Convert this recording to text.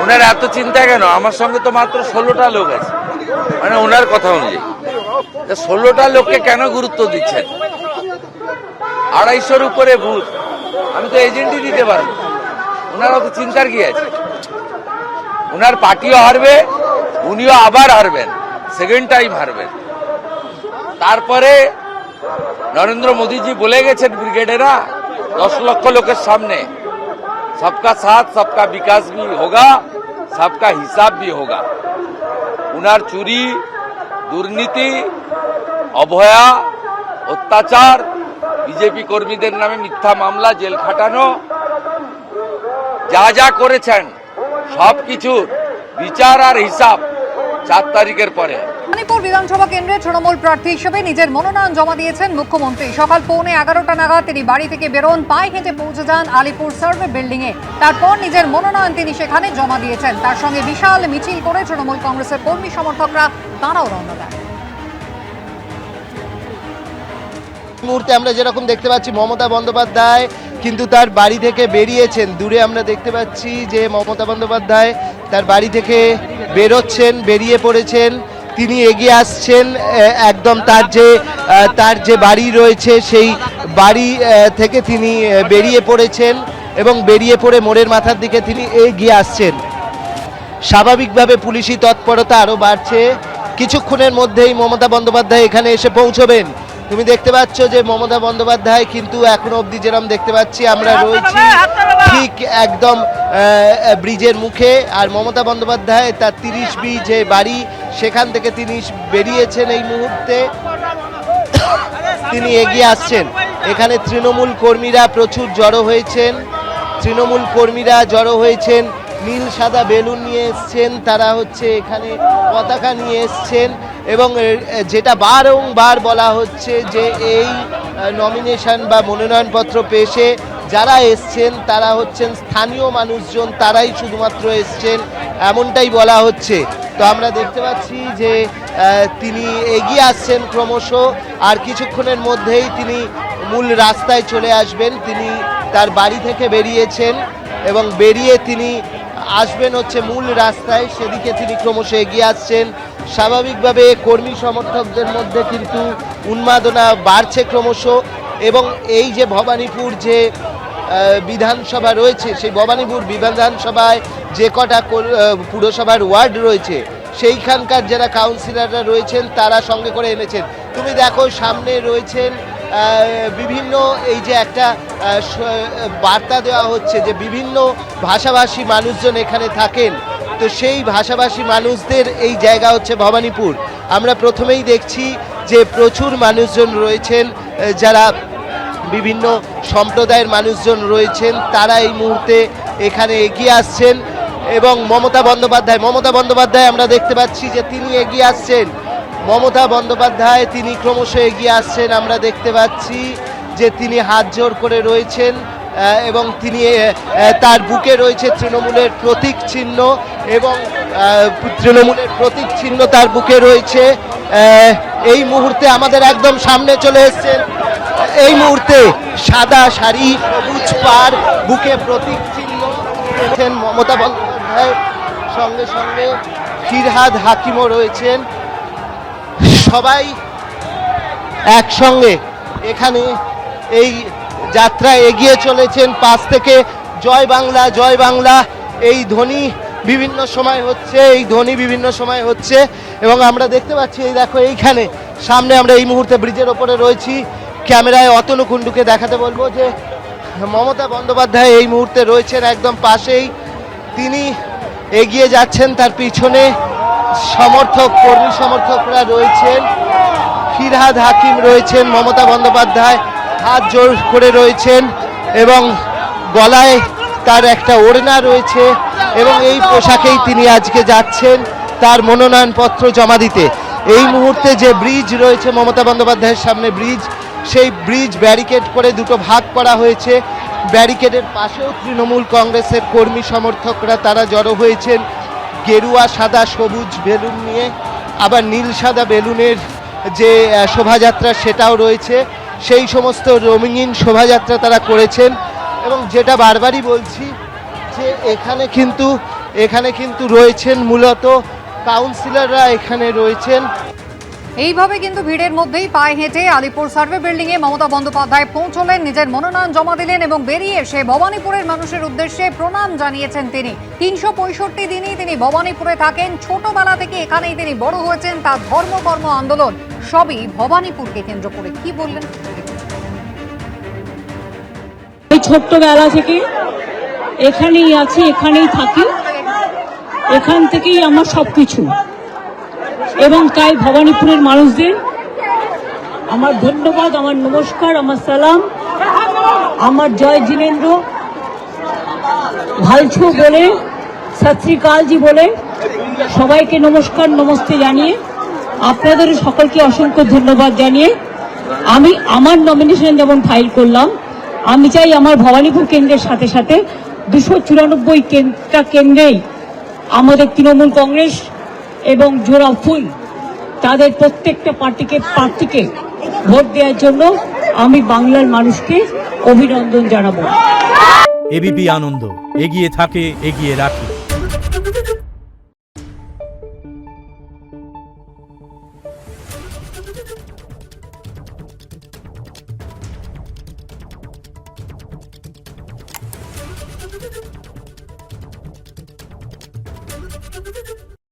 ওনার এত চিন্তা কেন? আমার সঙ্গে তো মাত্র 16টা লোক আছে, মানে ওনার কথা অনুযায়ী 16টা লোককে কেন গুরুত্ব দিচ্ছেন? 250-র উপরে বুথ, আমি তো এজেন্টই দিতে পারবো। ওনার অত চিন্তার কি আছে? ওনার পার্টিও হারবে, উনিও আবার হারবেন, সেকেন্ড টাইম হারবেন। তারপরে নরেন্দ্র মোদীজি বলে গেছেন ব্রিগেডেরা 10 লক্ষ লোকের সামনে, सबका साथ सबका विकास भी होगा, सबका हिसाब भी होगा। उनार चुरी, दुर्नीति, अवहेला, अत्याचार, बीजेपी कर्मीদের নামে মিথ্যা মামলা, জেল খাটানো, যা যা করেছেন সবকিছুর বিচার আর হিসাব 4 তারিখের পরে। মণিপুর বিধানসভা কেন্দ্রে তৃণমূল প্রার্থী হিসেবে নিজের মনোনয়ন জমা দিয়েছেন মুখ্যমন্ত্রী। সকাল 11:15 নাগাদ তিনি বাড়ি থেকে বেরোন, পায়ে হেঁটে পৌঁছে যান আলিপুর সার্ভে বিল্ডিং এ। তারপর নিজের মনোনয়ন তিনি সেখানে জমা দিয়েছেন। তার সঙ্গে বিশাল মিছিল করে তৃণমূল কংগ্রেসের কর্মী সমর্থকরা তাঁরাও রওনা দেন। মুহূর্তে আমরা যেরকম দেখতে পাচ্ছি মমতা বন্দ্যোপাধ্যায় কিন্তু তার বাড়ি থেকে বেরিয়েছেন। দূরে আমরা দেখতে পাচ্ছি যে মমতা বন্দ্যোপাধ্যায় তার বাড়ি থেকে বেরোচ্ছেন, বেরিয়ে পড়েছেন। তিনি এগিয়ে আসছেন একদম তার যে বাড়ি রয়েছে সেই বাড়ি থেকে তিনি বেরিয়ে পড়েছেন এবং বেরিয়ে পড়ে মোড়ের মাথার দিকে তিনি এগিয়ে আসছেন। স্বাভাবিকভাবে পুলিশি তৎপরতা আরও বাড়ছে। কিছুক্ষণের মধ্যেই মমতা বন্দ্যোপাধ্যায় এখানে এসে পৌঁছবেন। তুমি দেখতে পাচ্ছ যে মমতা বন্দ্যোপাধ্যায় কিন্তু এখনো অবধি যেরকম দেখতে পাচ্ছি আমরা রয়েছি ঠিক একদম ব্রিজের মুখে। আর মমতা বন্দ্যোপাধ্যায় তার 30B যে বাড়ি সেখান থেকে তিনি বেরিয়েছেন। এই মুহূর্তে তিনি এগিয়ে আসছেন। এখানে তৃণমূল কর্মীরা প্রচুর জড়ো হয়েছেন, নীল সাদা বেলুন নিয়ে এসছেন, তারা এখানে পতাকা নিয়ে এসছেন। এবং যেটা বারংবার বলা হচ্ছে যে এই নমিনেশন বা মনোনয়নপত্র পেশে যারা এসছেন তারা হচ্ছেন স্থানীয় মানুষজন, তারাই শুধুমাত্র এসছেন, এমনটাই বলা হচ্ছে। তো আমরা দেখতে পাচ্ছি যে তিনি এগিয়ে আসছেন ক্রমশ, আর কিছুক্ষণের মধ্যেই তিনি মূল রাস্তায় চলে আসবেন। তিনি তার বাড়ি থেকে বেরিয়েছেন এবং বেরিয়ে তিনি আসবেন মূল রাস্তায়, সেদিকে তিনি ক্রমশ এগিয়ে আসছেন। স্বাভাবিকভাবে কর্মী সমর্থকদের মধ্যে কিন্তু উন্মাদনা বাড়ছে ক্রমশ। এবং এই যে ভবানীপুর যে বিধানসভা রয়েছে, সেই ভবানীপুর বিধানসভায় যে কটা পুরসভার ওয়ার্ড রয়েছে সেইখানকার যারা কাউন্সিলররা রয়েছেন তারা সঙ্গে করে এনেছেন। তুমি দেখো সামনে রয়েছেন বিভিন্ন, এই যে একটা বার্তা দেওয়া হচ্ছে যে বিভিন্ন ভাষাভাষী মানুষজন এখানে থাকেন। তো সেই ভাষাভাষী মানুষদের এই জায়গা হচ্ছে ভবানীপুর। আমরা প্রথমেই দেখছি যে প্রচুর মানুষজন রয়েছেন, যারা বিভিন্ন সম্প্রদায়ের মানুষজন রয়েছেন, তারা এই মুহূর্তে এখানে এগিয়ে আসছেন। এবং মমতা বন্দ্যোপাধ্যায় আমরা দেখতে পাচ্ছি যে তিনি এগিয়ে আসছেন। মমতা বন্দ্যোপাধ্যায় তিনি ক্রমশ এগিয়ে আসছেন। আমরা দেখতে পাচ্ছি যে তিনি হাত জোড় করে রয়েছেন এবং তিনি তার বুকে রয়েছে তৃণমূলের প্রতীক চিহ্ন, এবং তৃণমূলের প্রতীক চিহ্ন তার বুকে রয়েছে। এই মুহূর্তে আমাদের একদম সামনে চলে এসেছেন, এই মুহূর্তে সাদা শাড়ি, সবুজ পাড়, বুকে প্রতীক চিহ্ন মমতা বন্দ্যোপাধ্যায়, সঙ্গে সঙ্গে ফিরহাদ হাকিমও রয়েছেন। সবাই একসঙ্গে এখানে এই যাত্রা এগিয়ে চলেছেন। পাশ থেকে জয় বাংলা জয় বাংলা এই ধ্বনি বিভিন্ন সময় হচ্ছে, এবং আমরা দেখতে পাচ্ছি এই দেখো এইখানে সামনে আমরা এই মুহূর্তে ব্রিজের ওপরে রয়েছি। ক্যামেরায় অতনু কুণ্ডুকে দেখাতে বলবো যে মমতা বন্দ্যোপাধ্যায় এই মুহূর্তে রয়েছেন একদম পাশেই, তিনি এগিয়ে যাচ্ছেন, তার পিছনে কর্মী সমর্থকরা রয়েছেন। ফিরহাদ হাকিম রয়েছেন, মমতা বন্দ্যোপাধ্যায় হাত জোড় করে রয়েছেন এবং গলায় তার একটা ওড়না রয়েছে, এবং এই পোশাকেই তিনি আজকে যাচ্ছেন তার মনোনয়নপত্র জমা দিতে। এই মুহূর্তে যে ব্রিজ রয়েছে মমতা বন্দ্যোপাধ্যায়ের সামনে ব্রিজ, সেই ব্রিজ ব্যারিকেড করে দুটো ভাগ করা হয়েছে। ব্যারিকেডের পাশেও তৃণমূল কংগ্রেসের কর্মী সমর্থকরা তারা জড়ো হয়েছেন গেরুয়া সাদা সবুজ বেলুন নিয়ে। আবার নীল সাদা বেলুনের যে শোভাযাত্রা সেটাও রয়েছে, সেই সমস্ত রঙিন শোভাযাত্রা তারা করেছেন। এবং যেটা বারবারই বলছি যে এখানে কিন্তু এখানে কিন্তু রয়েছেন মূলত কাউন্সিলররা এখানে রয়েছেন। এইভাবে কিন্তু ভিড়ের মধ্যেই পায়ে হেঁটে আলিপুর সার্ভে বিল্ডিং এ মমতা বন্দ্যোপাধ্যায় পৌঁছলেন, নিজের মনোনয়ন জমা দিলেন এবং বেরিয়ে এসে ভবানীপুরের মানুষের উদ্দেশ্যে প্রণাম জানিয়েছেন তিনি। 365 দিনই তিনি ভবানীপুরে থাকেন, ছোটবেলা থেকে এখানেই তিনি বড় হয়েছেন। তার ধর্মকর্ম আন্দোলন সবই ভবানীপুরকে কেন্দ্র করে। কি বললেন? এই ছোট্টবেলা থেকে এখানেই আছি, এখানেই থাকি, এখান থেকেই আমার সবকিছু। এবং তাই ভবানীপুরের মানুষদের আমার ধন্যবাদ, আমার নমস্কার, আমার সালাম, আমার জয় জিনেন্দ্র ভালছু বলে, সত শ্রী আকালজি বলে সবাইকে নমস্কার নমস্তে জানিয়ে আপনাদের সকলকে অসংখ্য ধন্যবাদ জানিয়ে আমি আমার নমিনেশন যেমন ফাইল করলাম, আমি চাই আমার ভবানীপুর কেন্দ্রের সাথে সাথে 294টা কেন্দ্রেই আমাদের তৃণমূল কংগ্রেস এবং জোড়া ফুল তাদের প্রত্যেকটা প্রার্থীকে ভোট দেওয়ার জন্য আমি বাংলার মানুষকে অভিনন্দন জানাবো। এবিপি আনন্দ, এগিয়ে থাকে, এগিয়ে রাখে। Thank you.